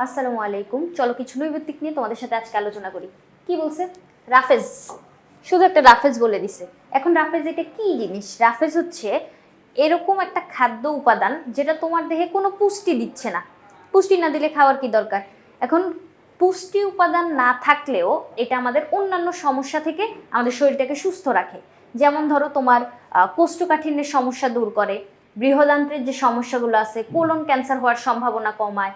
আসসালামু আলাইকুম। চলো কিছু নৈবেদ্যিক নিয়ে তোমাদের সাথে আজকে আলোচনা করি। কি বলছে? রাফেজ। শুধু একটা রাফেজ বলে দিছে। এখন রাফেজ এটা কি জিনিস? রাফেজ হচ্ছে এরকম একটা খাদ্য উপাদান যেটা তোমার দেহে কোনো পুষ্টি দিচ্ছে না। পুষ্টি না দিলে খাওয়ার কি দরকার? এখন পুষ্টি উপাদান না থাকলেও এটা আমাদের অন্যান্য সমস্যা থেকে আমাদের শরীরটাকে সুস্থ রাখে। যেমন ধরো তোমার কোষ্ঠকাঠিন্যের সমস্যা দূর করে, বৃহদান্ত্রের যে সমস্যাগুলো আছে, কোলন ক্যান্সার হওয়ার সম্ভাবনা কমায়।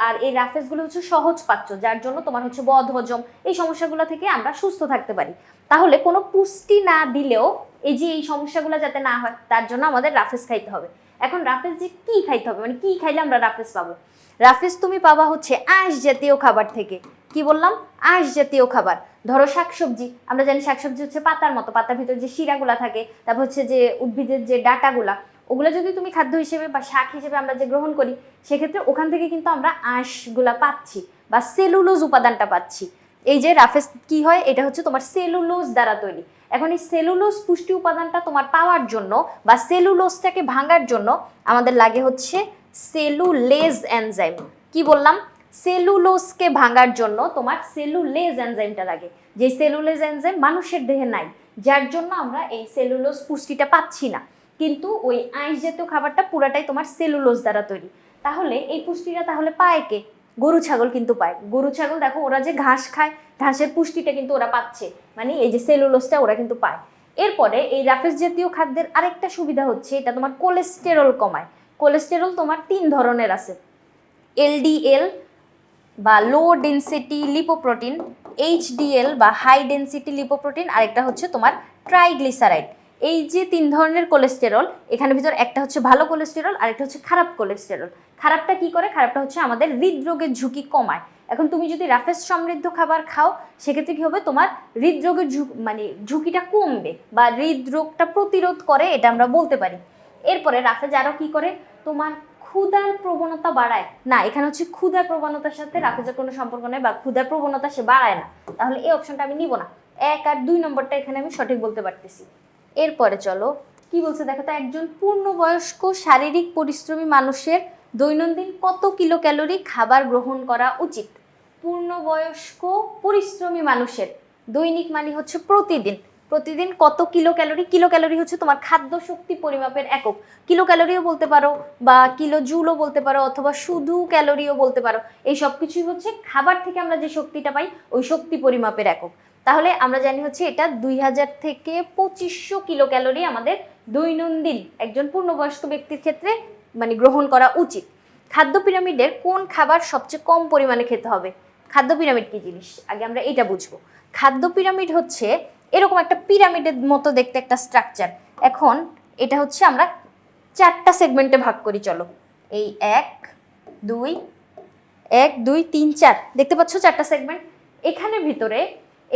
আর এই রাফেজগুলো হচ্ছে সহজ পাচ্য, যার জন্য তোমার হচ্ছে বদ হজম, এই সমস্যাগুলো থেকে আমরা সুস্থ থাকতে পারি। তাহলে কোনো পুষ্টি না দিলেও এই যে এই সমস্যাগুলো যাতে না হয় তার জন্য আমাদের রাফেজ খাইতে হবে। এখন রাফেজ যে কি খাইতে হবে, মানে কি খাইলে আমরা রাফেজ পাবো? রাফেজ তুমি পাবা হচ্ছে আঁশ জাতীয় খাবার থেকে। কি বললাম? আঁশ জাতীয় খাবার। ধরো শাকসবজি, আমরা জানি শাকসবজি হচ্ছে পাতার মতো, পাতার ভিতর যে শিরাগুলা থাকে, তারপর হচ্ছে যে উদ্ভিদের যে ডাটাগুলা, ওগুলো যদি তুমি খাদ্য হিসেবে বা শাক হিসেবে আমরা যে গ্রহণ করি, সেক্ষেত্রে ওখান থেকে কিন্তু আমরা আঁশগুলা পাচ্ছি বা সেলুলোজ উপাদানটা পাচ্ছি। এই যে রাফেজ কি হয়, এটা হচ্ছে তোমার সেলুলোজ দ্বারা তৈরি। এখন এই সেলুলোজ পুষ্টি উপাদানটা তোমার পাওয়ার জন্য বা সেলুলোজটাকে ভাঙার জন্য আমাদের লাগে হচ্ছে সেলুলেজ এনজাইম। কি বললাম? সেলুলোজকে ভাঙার জন্য তোমার সেলুলেজ এনজাইমটা লাগে, যে সেলুলেজ এনজাইম মানুষের দেহে নাই, যার জন্য আমরা এই সেলুলোজ পুষ্টিটা পাচ্ছি না। কিন্তু ওই আঁশ জাতীয় খাবারটা পুরাটাই তোমার সেলুলোজ দ্বারা তৈরি। তাহলে এই পুষ্টিটা তাহলে পায় কে? গরু ছাগল কিন্তু পায়। গরু ছাগল দেখো ওরা যে ঘাস খায়, ঘাসের পুষ্টিটা কিন্তু ওরা পাচ্ছে, মানে এই যে সেলুলোজটা ওরা কিন্তু পায়। এরপরে এই রাফেজ জাতীয় খাদ্যের আরেকটা সুবিধা হচ্ছে এটা তোমার কোলেস্টেরল কমায়। কোলেস্টেরল তোমার 3 ধরনের আছে: এলডিএল বা লো ডেনসিটি লিপোপ্রোটিন, এইচডিএল বা হাই ডেনসিটি লিপোপ্রোটিন, আরেকটা হচ্ছে তোমার ট্রাইগ্লিসারাইড। এই যে 3 ধরনের কোলেস্টেরল, এখানে ভিতর একটা হচ্ছে ভালো কোলেস্টেরল আর একটা হচ্ছে খারাপ কোলেস্টেরল। খারাপটা কি করে? খারাপটা হচ্ছে আমাদের হৃদরোগের ঝুঁকি কমায়। এখন তুমি যদি রাফেজ সমৃদ্ধ খাবার খাও, সেক্ষেত্রে কি হবে? তোমার হৃদরোগের মানে ঝুঁকিটা কমবে বা হৃদরোগটা প্রতিরোধ করে, এটা আমরা বলতে পারি। এরপরে রাফেজ আরও কি করে? তোমার ক্ষুধার প্রবণতা বাড়ায় না। এখানে হচ্ছে ক্ষুধার প্রবণতার সাথে রাফেজের কোনো সম্পর্ক নেই, বা ক্ষুধার প্রবণতা সে বাড়ায় না। তাহলে এই অপশনটা আমি নিব না। 1 আর 2 নম্বরটা এখানে আমি সঠিক বলতে পারতেছি। এরপরে চলো কি বলছে দেখো তো। একজন পূর্ণবয়স্ক শারীরিক পরিশ্রমী মানুষের দৈনন্দিন কত কিলো ক্যালোরি খাবার গ্রহণ করা উচিত? পূর্ণবয়স্ক পরিশ্রমী মানুষের দৈনিক মানে হচ্ছে প্রতিদিন, প্রতিদিন কত কিলো ক্যালোরি? কিলো ক্যালোরি হচ্ছে তোমার খাদ্য শক্তি পরিমাপের একক। কিলো ক্যালোরিও বলতে পারো বা কিলো জুলও বলতে পারো, অথবা শুধু ক্যালোরিও বলতে পারো। এই সব কিছুই হচ্ছে খাবার থেকে আমরা যে শক্তিটা পাই ওই শক্তি পরিমাপের একক। তাহলে আমরা জানি হচ্ছে এটা 2000 থেকে 2500 কিলো ক্যালোরি আমাদের দৈনন্দিন একজন পূর্ণবয়স্ক ব্যক্তির ক্ষেত্রে মানে গ্রহণ করা উচিত। খাদ্য পিরামিডের কোন খাবার সবচেয়ে কম পরিমাণে খেতে হবে? খাদ্য পিরামিড কি জিনিস আগে আমরা এটা বুঝবো। খাদ্য পিরামিড হচ্ছে এরকম একটা পিরামিডের মতো দেখতে একটা স্ট্রাকচার। এখন এটা হচ্ছে আমরা 4টা সেগমেন্টে ভাগ করি। চলো এই 1 2 1 2 3 4 দেখতে পাচ্ছ 4টা সেগমেন্ট। এখানে ভিতরে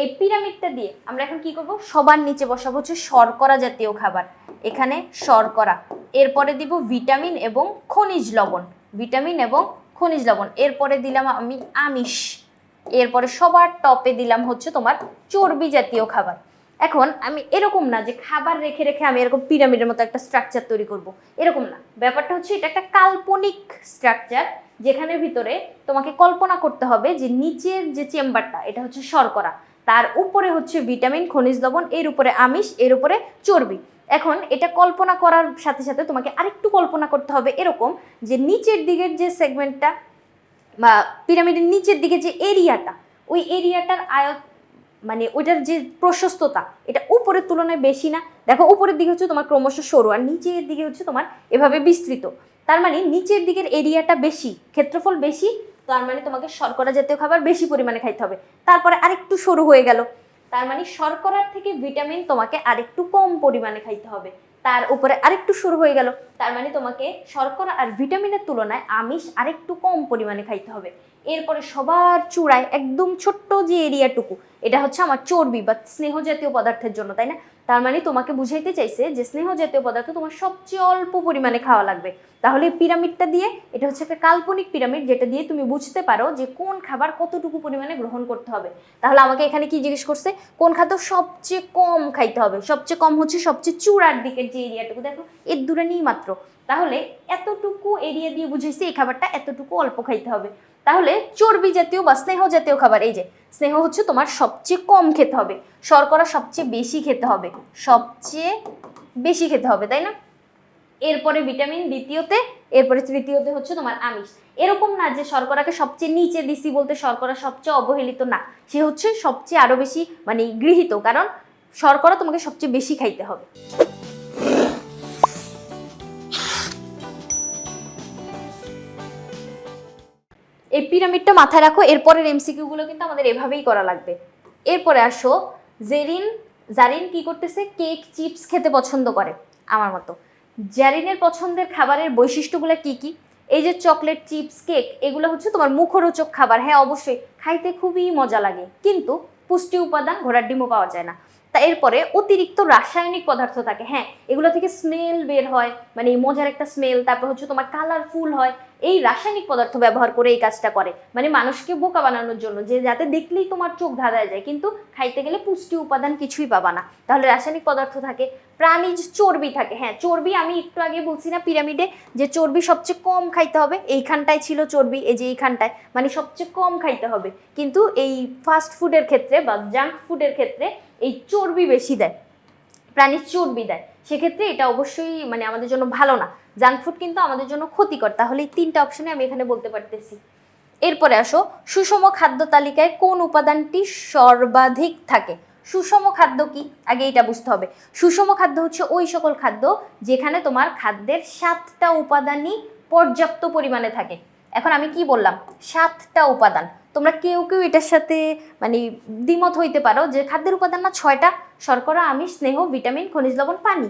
এই পিরামিডটা দিয়ে আমরা এখন কি করব? সবার নিচে বসাবো হচ্ছে শর্করা জাতীয় খাবার। এখানে শর্করা, এরপরে দিব ভিটামিন এবং খনিজ লবণ, ভিটামিন এবং খনিজ লবণ। এরপরে দিলাম আমি আমিষ। এরপরে সবার টপে দিলাম হচ্ছে তোমার চর্বি জাতীয় খাবার। এখন আমি এরকম না যে খাবার রেখে রেখে আমি এরকম পিরামিডের মতো একটা স্ট্রাকচার তৈরি করব, এরকম না। ব্যাপারটা হচ্ছে এটা একটা কাল্পনিক স্ট্রাকচার, যেখানে ভিতরে তোমাকে কল্পনা করতে হবে যে নিচের যে চেম্বারটা এটা হচ্ছে শর্করা, তার উপরে হচ্ছে ভিটামিন খনিজ লবণ, এর উপরে আমিষ, এর উপরে চর্বি। এখন এটা কল্পনা করার সাথে সাথে তোমাকে আরেকটু কল্পনা করতে হবে এরকম যে নিচের দিকের যে সেগমেন্টটা বা পিরামিডের নিচের দিকে যে এরিয়াটা, ওই এরিয়াটার মানে ওইটার যে প্রশস্ততা এটা উপরের তুলনায় বেশি না। দেখো উপরের দিকে হচ্ছে তোমার ক্রমশ সরু, আর নিচের দিকে হচ্ছে তোমার এভাবে বিস্তৃত। তার মানে নিচের দিকের এরিয়াটা বেশি, ক্ষেত্রফল বেশি, তার মানে তোমাকে শর্করা জাতীয় খাবার বেশি পরিমাণে খাইতে হবে। তারপরে আরেকটু সরু হয়ে গেল, তার মানে শর্করার থেকে ভিটামিন তোমাকে আরেকটু কম পরিমাণে খাইতে হবে। তার উপরে আরেকটু সরু হয়ে গেল, তার মানে তোমাকে শর্করা আর ভিটামিনের তুলনায় আমিষ আরেকটু কম পরিমাণে খাইতে হবে। এরপরে সবার চূড়ায় একদম ছোট্ট যে এরিয়াটুকু, এটা হচ্ছে আমার চর্বি বা স্নেহ জাতীয় পদার্থের জন্য, তাই না? তার মানে তোমাকে বুঝাইতে চাইছে যে স্নেহ জাতীয় পদার্থ তোমার সবচেয়ে অল্প পরিমাণে খাওয়া লাগবে। তাহলে পিরামিডটা দিয়ে, এটা হচ্ছে একটা কাল্পনিক পিরামিড, যেটা দিয়ে তুমি বুঝতে পারো যে কোন খাবার কতটুকু পরিমাণে গ্রহণ করতে হবে। তাহলে আমাকে এখানে কি জিজ্ঞেস করছে? কোন খাদ্য সবচেয়ে কম খাইতে হবে? সবচেয়ে কম হচ্ছে সবচেয়ে চূড়ার দিকের যে এরিয়াটুকু, দেখো এর দূরে নেই মাত্র। তাহলে এতটুকু এরিয়া দিয়ে বুঝেছি এই খাবারটা এতটুকু অল্প খাইতে হবে। তাহলে চর্বি জাতীয় বা স্নেহ জাতীয় খাবার, এই যে স্নেহ হচ্ছে তোমার সবচেয়ে কম খেতে হবে, শর্করা সবচেয়ে বেশি খেতে হবে, সবচেয়ে বেশি খেতে হবে, তাই না? এরপরে ভিটামিন দ্বিতীয়তে, এরপরে তৃতীয়তে হচ্ছে তোমার আমিষ। এরকম না যে শর্করাকে সবচেয়ে নিচে দিছি বলতে শর্করা সবচেয়ে অবহেলিত, না, সে হচ্ছে সবচেয়ে আরো বেশি মানে গৃহীত, কারণ শর্করা তোমাকে সবচেয়ে বেশি খাইতে হবে। এই পিরামিডটা মাথায় রাখো, এরপরের এমসিকিউ গুলো কিন্তু আমাদের এভাবেই করা লাগবে। এরপরে আসো, জারিন কি করতেছে, কেক চিপস খেতে পছন্দ করে আমার মতো। জারিনের পছন্দের খাবারের বৈশিষ্ট্যগুলো কি কি? এই যে চকলেট, চিপস, কেক, এগুলো হচ্ছে তোমার মুখরোচক খাবার, হ্যাঁ অবশ্যই খাইতে খুবই মজা লাগে, কিন্তু পুষ্টি উপাদান ঘোড়ার ডিমও পাওয়া যায় না। তা এরপরে অতিরিক্ত রাসায়নিক পদার্থ থাকে, হ্যাঁ এগুলো থেকে স্মেল বের হয়, মানে মজার একটা স্মেল, তারপর হচ্ছে তোমার কালারফুল হয়, এই রাসায়নিক পদার্থ ব্যবহার করে এই কাজটা করে, মানে মানুষকে বোকা বানানোর জন্য, যে যাতে দেখলেই তোমার চোখ ধাঁধায় যায়, কিন্তু খাইতে গেলে পুষ্টি উপাদান কিছুই পাবা না। তাহলে রাসায়নিক পদার্থ থাকে, প্রাণীজ চর্বি থাকে, হ্যাঁ চর্বি আমি একটু আগে বলছি না পিরামিডে যে চর্বি সবচেয়ে কম খাইতে হবে, এইখানটায় ছিল চর্বি, এই যে এইখানটায়, মানে সবচেয়ে কম খাইতে হবে, কিন্তু এই ফাস্ট ফুডের ক্ষেত্রে বা জাঙ্ক ফুডের ক্ষেত্রে এই চর্বি বেশি দেয়, প্রাণীর চর্বি দেয়, সেক্ষেত্রে এটা অবশ্যই মানে আমাদের জন্য ভালো না, জাঙ্ক ফুড কিন্তু আমাদের জন্য ক্ষতিকর। তাহলে এই তিনটা অপশনে আমি এখানে বলতে পারতেছি। এরপরে আসো, সুষম খাদ্য তালিকায় কোন উপাদানটি সর্বাধিক থাকে? সুষম খাদ্য কি, আগে এটা বুঝতে হবে। সুষম খাদ্য হচ্ছে ওই সকল খাদ্য যেখানে তোমার খাদ্যের 7টা উপাদানই পর্যাপ্ত পরিমাণে থাকে। এখন আমি কি বললাম, 7টা উপাদান, তোমরা কেউ কেউ এটার সাথে মানে দ্বিমত হইতে পারো যে খাদ্যের উপাদান না 6টা, শর্করা, আমিষ, স্নেহ, ভিটামিন, খনিজ লবণ, পানি,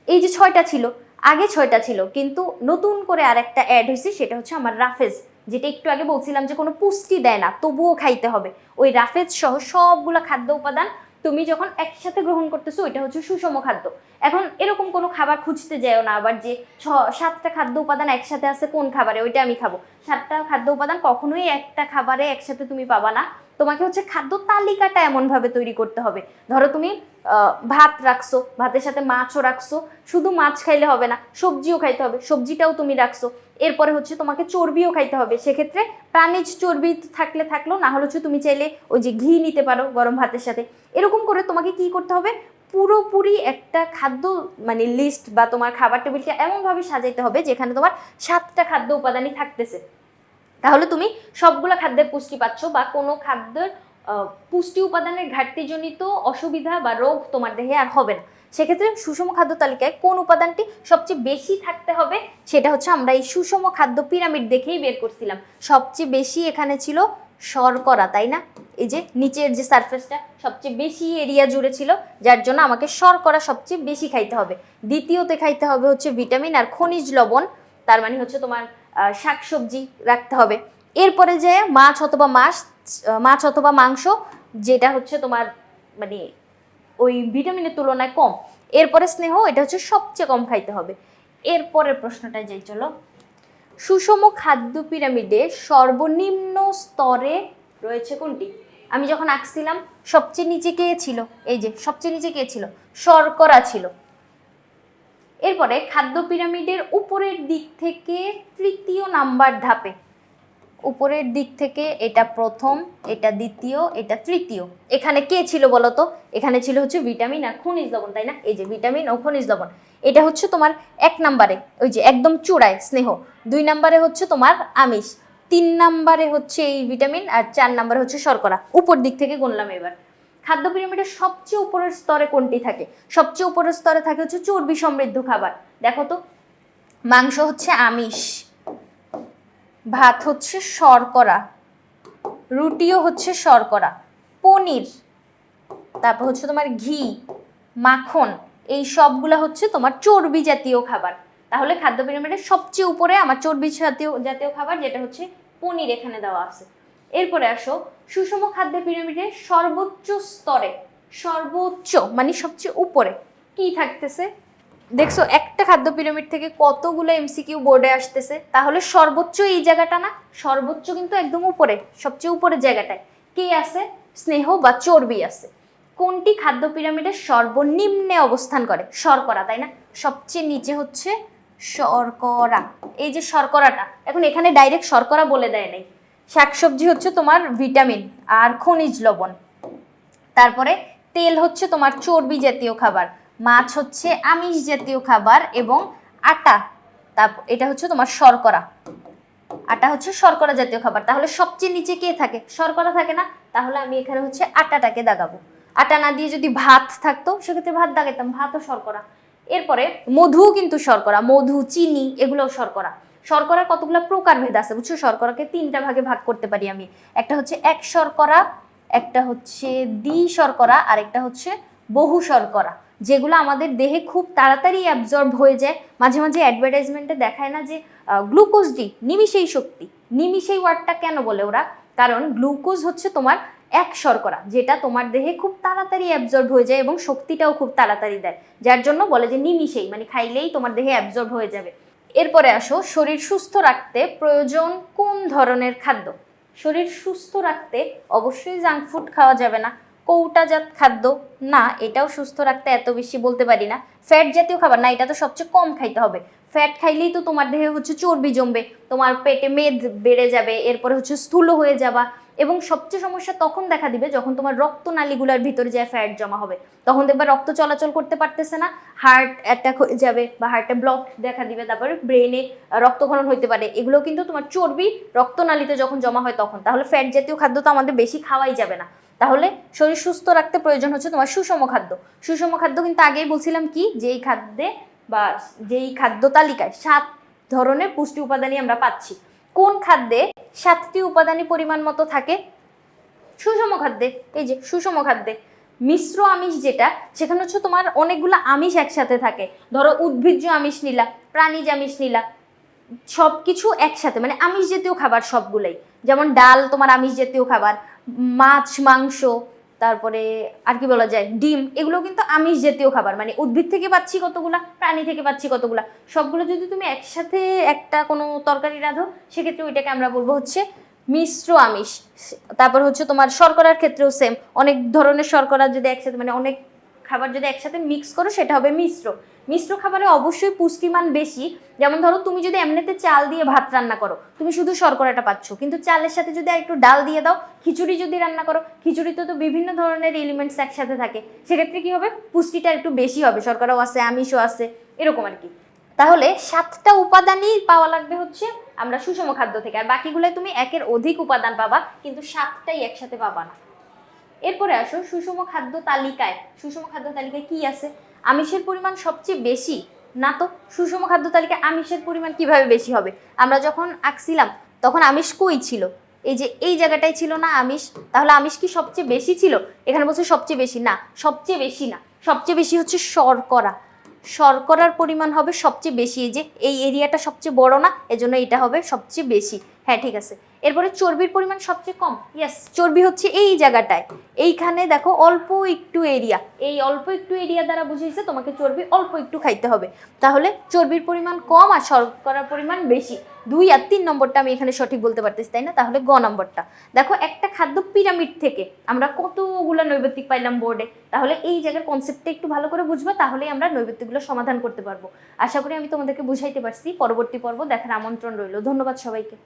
এই যে 6টা ছিল, আগে 6টা ছিল, কিন্তু নতুন করে আর একটা অ্যাড হয়েছে, সেটা হচ্ছে আমার রাফেজ, যেটা একটু আগে বলছিলাম যে কোনো পুষ্টি দেয় না তবুও খাইতে হবে, ওই রাফেজ সহ সবগুলা খাদ্য উপাদান তুমি যখন একসাথে গ্রহণ করতেছো ওইটা হচ্ছে সুষম খাদ্য। এখন এরকম কোনো খাবার খুঁজতে যাও না আবার যে 7টা খাদ্য উপাদান একসাথে আছে কোন খাবারে, ওইটা আমি খাবো। 7টা খাদ্য উপাদান কখনোই একটা খাবারে একসাথে তুমি পাবা না, তোমাকে হচ্ছে খাদ্য তালিকাটা এমনভাবে তৈরি করতে হবে। ধরো তুমি ভাত রাখছো, ভাতের সাথে মাছও রাখছো, শুধু মাছ খাইলে হবে না, সবজিও খাইতে হবে, সবজিটাও তুমি রাখছো, এরপরে হচ্ছে তোমাকে চর্বিও খাইতে হবে, সেক্ষেত্রে প্রাণীজ চর্বি থাকলে থাকলো, না হলে হচ্ছে তুমি চাইলে ওই যে ঘি নিতে পারো গরম ভাতের সাথে। এরকম করে তোমাকে কি করতে হবে, পুরোপুরি একটা খাদ্য মানে লিস্ট বা তোমার খাবার টেবিলটা এমনভাবে সাজাইতে হবে যেখানে তোমার 7টা খাদ্য উপাদানই থাকতেছে, তাহলে তুমি সবগুলো খাদ্যের পুষ্টি পাচ্ছ বা কোনো খাদ্যের পুষ্টি উপাদানের ঘাটতিজনিত অসুবিধা বা রোগ তোমার দেহে আর হবে না। সেক্ষেত্রে সুষম খাদ্য তালিকায় কোন উপাদানটি সবচেয়ে বেশি থাকতে হবে, সেটা হচ্ছে আমরা এই সুষম খাদ্য পিরামিড দেখেই বের করছিলাম। সবচেয়ে বেশি এখানে ছিল শর্করা, তাই না? এই যে নিচের যে সারফেসটা সবচেয়ে বেশি এরিয়া জুড়ে ছিল, যার জন্য আমাকে শর্করা সবচেয়ে বেশি খাইতে হবে। দ্বিতীয়তে খাইতে হবে হচ্ছে ভিটামিন আর খনিজ লবণ, তার মানে হচ্ছে তোমার শাকসবজি রাখতে হবে। এরপরে যে মাছ অথবা মাংস, যেটা হচ্ছে তোমার মানে ওই ভিটামিনের তুলনায় কম। এরপরে স্নেহ, এটা হচ্ছে সবচেয়ে কম খাইতে হবে। এরপরের প্রশ্নটায় যাই চলো। সুষম খাদ্য পিরামিডে সর্বনিম্ন স্তরে রয়েছে কোনটি? আমি যখন আঁকছিলাম সবচেয়ে নিচে কে ছিল, এই যে সবচেয়ে নিচে কে ছিল, শর্করা ছিল। এরপরে খাদ্য পিরামিডের উপরের দিক থেকে তৃতীয় নাম্বার ধাপে, উপরের দিক থেকে এটা প্রথম, এটা দ্বিতীয়, এটা তৃতীয়, এখানে কে ছিল বলতো? এখানে ছিল হচ্ছে ভিটামিন আর খনিজ লবণ, তাই না? এই যে ভিটামিন ও খনিজ লবণ, এটা হচ্ছে তোমার 1 নম্বরে, ওই যে একদম চূড়ায় স্নেহ, 2 নম্বরে হচ্ছে তোমার আমিষ, 3 নম্বরে হচ্ছে এই ভিটামিন, আর 4 নম্বরে হচ্ছে শর্করা। উপর দিক থেকে গুনলাম। এবার খাদ্য পিরামিডের সবচেয়ে উপরের স্তরে কোনটি থাকে? সবচেয়ে উপরের স্তরে থাকে হচ্ছে চর্বি সমৃদ্ধ খাবার। দেখো তো, মাংস হচ্ছে আমিষ, ভাত হচ্ছে শর্করা, রুটিও হচ্ছে শর্করা, পনির, তারপর হচ্ছে তোমার ঘি, মাখন, এই সবগুলা হচ্ছে তোমার চর্বি জাতীয় খাবার। তাহলে খাদ্য পিরামিডের সবচেয়ে উপরে আমার চর্বি জাতীয় খাবার, যেটা হচ্ছে পনির, এখানে দেওয়া আছে। এরপরে আসো, সুষম খাদ্য পিরামিডের সর্বোচ্চ স্তরে, সর্বোচ্চ মানে সবচেয়ে উপরে কি থাকতেছে? দেখছো একটা খাদ্য পিরামিড থেকে কতগুলো এমসিকিউ বোর্ডে আসতেছে, তাহলে সর্বোচ্চ এই জায়গাটা না, সর্বোচ্চ কিন্তু একদম উপরে, সবচেয়ে উপরের জায়গাটায় কি আছে? স্নেহ বা চর্বি আছে। কোনটি খাদ্য পিরামিডের সর্বনিম্নে অবস্থান করে? শর্করা, তাই না? সবচেয়ে নিচে হচ্ছে শর্করা, এই যে শর্করাটা, এখন এখানে ডাইরেক্ট শর্করা বলে দেয় নাই, শাকসবজি হচ্ছে তোমার ভিটামিন আর খনিজ লবণ। তারপরে তেল হচ্ছে তোমার চর্বি জাতীয় খাবার, মাছ হচ্ছে আমিষ জাতীয় খাবার, এবং আটা, তারপর এটা হচ্ছে তোমার শর্করা। আটা হচ্ছে শর্করা জাতীয় খাবার। তাহলে সবচেয়ে নিচে কে থাকে? শর্করা থাকে না? তাহলে আমি এখানে হচ্ছে আটাটাকে দাগাবো। আটা না দিয়ে যদি ভাত থাকতো সেক্ষেত্রে ভাত দাগাইতাম, ভাতও শর্করা। এরপরে মধুও কিন্তু শর্করা, মধু, চিনি এগুলোও শর্করা। শর্করার কতগুলো প্রকারভেদ আছে বুঝছো? শর্করাকে 3টা ভাগে ভাগ করতে পারি আমি। একটা হচ্ছে এক শর্করা, একটা হচ্ছে দ্বি শর্করা, আর একটা হচ্ছে বহু শর্করা, যেগুলো আমাদের দেহে খুব তাড়াতাড়ি অ্যাবজর্ব হয়ে যায়। মাঝে মাঝে অ্যাডভার্টাইজমেন্টে দেখায় না যে গ্লুকোজ ডি, নিমিষেই শক্তি। নিমিষেই ওয়ার্ডটা কেন বলে ওরা? কারণ গ্লুকোজ হচ্ছে তোমার এক শর্করা, যেটা তোমার দেহে খুব তাড়াতাড়ি অ্যাবজর্ব হয়ে যায় এবং শক্তিটাও খুব তাড়াতাড়ি দেয়, যার জন্য বলে যে নিমিষেই, মানে খাইলেই তোমার দেহে অ্যাবজর্ব হয়ে যাবে। এরপরে আসো, শরীর সুস্থ রাখতে প্রয়োজন কোন ধরনের খাদ্য? শরীর সুস্থ রাখতে অবশ্যই জাঙ্ক ফুড খাওয়া যাবে না, কৌটাজাত খাদ্য না, এটাও সুস্থ রাখতে এত বেশি বলতে পারি না। ফ্যাট জাতীয় খাবার না, এটা তো সবচেয়ে কম খাইতে হবে। ফ্যাট খাইলেই তো তোমার দেহে হচ্ছে চর্বি জমবে, তোমার পেটে মেদ বেড়ে যাবে, এরপরে হচ্ছে স্থূল হয়ে যাবা, এবং সবচেয়ে সমস্যা তখন দেখা দিবে যখন তোমার রক্তনালীগুলোর ভিতরে যায় ফ্যাট জমা হবে। তখন দেখবে রক্ত চলাচল করতে পারতেছে না, হার্ট অ্যাটাক হয়ে যাবে বা হার্টে ব্লক দেখা দিবে, তারপরে ব্রেনে রক্তক্ষরণ হইতে পারে। এগুলো কিন্তু তোমার চর্বি রক্তনালীতে যখন জমা হয় তখন। তাহলে ফ্যাট জাতীয় খাদ্য তো আমাদের বেশি খাওয়াই যাবে না। তাহলে শরীর সুস্থ রাখতে প্রয়োজন হচ্ছে তোমার সুষম খাদ্য। সুষম খাদ্য কিন্তু আগেই বলছিলাম কি, যেই খাদ্যে বা যেই খাদ্য তালিকায় 7 ধরনের পুষ্টি উপাদানই আমরা পাচ্ছি। কোন খাদ্যে 7টি উপাদানই পরিমাণ মতো থাকে? সুষম খাদ্যে। এই যে সুষম খাদ্যে মিশ্র আমিষ যেটা, সেখানে হচ্ছে তোমার অনেকগুলো আমিষ একসাথে থাকে। ধরো উদ্ভিজ্জ আমিষ নিলা, প্রাণীজ আমিষ নিলা, সবকিছু একসাথে, মানে আমিষ জাতীয় খাবার সবগুলাই। যেমন ডাল তোমার আমিষ জাতীয় খাবার, মাছ, মাংস, তারপরে আর কি বলা যায়, ডিম, এগুলো কিন্তু আমিষ জাতীয় খাবার। মানে উদ্ভিদ থেকে পাচ্ছি কতগুলা, প্রাণী থেকে পাচ্ছি কতগুলা, সবগুলো যদি তুমি একসাথে একটা কোনো তরকারি রাঁধো সেক্ষেত্রে ওইটাকে আমরা বলবো হচ্ছে মিশ্র আমিষ। তারপর হচ্ছে তোমার শর্করার ক্ষেত্রেও সেম, অনেক ধরনের শর্করা যদি একসাথে, মানে অনেক খাবার যদি একসাথে মিক্স করো সেটা হবে মিশ্র। মিশ্র খাবারে অবশ্যই পুষ্টিমান বেশি। যেমন ধরো তুমি যদি এমনিতে চাল দিয়ে ভাত রান্না করো, তুমি শুধু শর্করাটা পাচ্ছ, কিন্তু চালের সাথে যদি একটু ডাল দিয়ে দাও, খিচুড়ি যদি রান্না করো, খিচুড়িতে তো বিভিন্ন ধরনের এলিমেন্টস একসাথে থাকে, সেক্ষেত্রে কি হবে, পুষ্টিটা একটু বেশি হবে, শর্করাও আছে, আমিষও আছে, এরকম আর কি। তাহলে 7টা উপাদানই পাওয়া লাগবে হচ্ছে আমরা সুষম খাদ্য থেকে, আর বাকিগুলো তুমি একের অধিক উপাদান পাবা, কিন্তু 7টাই একসাথে পাবা না। এরপরে আসো সুষম খাদ্য তালিকায়। সুষম খাদ্য তালিকায় কি আছে? আমিষের পরিমাণ সবচেয়ে বেশি না তো। সুষম খাদ্য তালিকায় আমিষের পরিমাণ কিভাবে বেশি হবে? আমরা যখন আঁকছিলাম তখন আমিষ কই ছিল? এই যে এই জায়গাটাই ছিল না আমিষ। তাহলে আমিষ কি সবচেয়ে বেশি ছিল? এখানে বলছে সবচেয়ে বেশি না, সবচেয়ে বেশি না, সবচেয়ে বেশি হচ্ছে শর্করা। শর্করার পরিমাণ হবে সবচেয়ে বেশি। এই যে এই এরিয়াটা সবচেয়ে বড় না, এজন্য এটা হবে সবচেয়ে বেশি। হ্যাঁ ঠিক আছে। এরপরে চর্বির পরিমাণ সবচেয়ে কম। ইয়েস, চর্বি হচ্ছে এই জায়গাটায়, এইখানে দেখো অল্প একটু এরিয়া, এই অল্প একটু এরিয়া দ্বারা বুঝিয়েছে তোমাকে চর্বি অল্প একটু খাইতে হবে। তাহলে চর্বির পরিমাণ কম আর শর্করার পরিমাণ বেশি। 2 আর 3 নম্বরটা আমি এখানে সঠিক বলতে পারতেছি, তাই না? তাহলে গ নম্বরটা। দেখো একটা খাদ্য পিরামিড থেকে আমরা কতগুলো নৈবেদ্যিক পাইলাম বোর্ডে। তাহলে এই জায়গার কনসেপ্টটা একটু ভালো করে বুঝবো, তাহলেই আমরা নৈবেদ্যগুলো সমাধান করতে পারবো। আশা করি আমি তোমাদেরকে বুঝাইতে পারছি। পরবর্তী পর্ব দেখার আমন্ত্রণ রইল। ধন্যবাদ সবাইকে।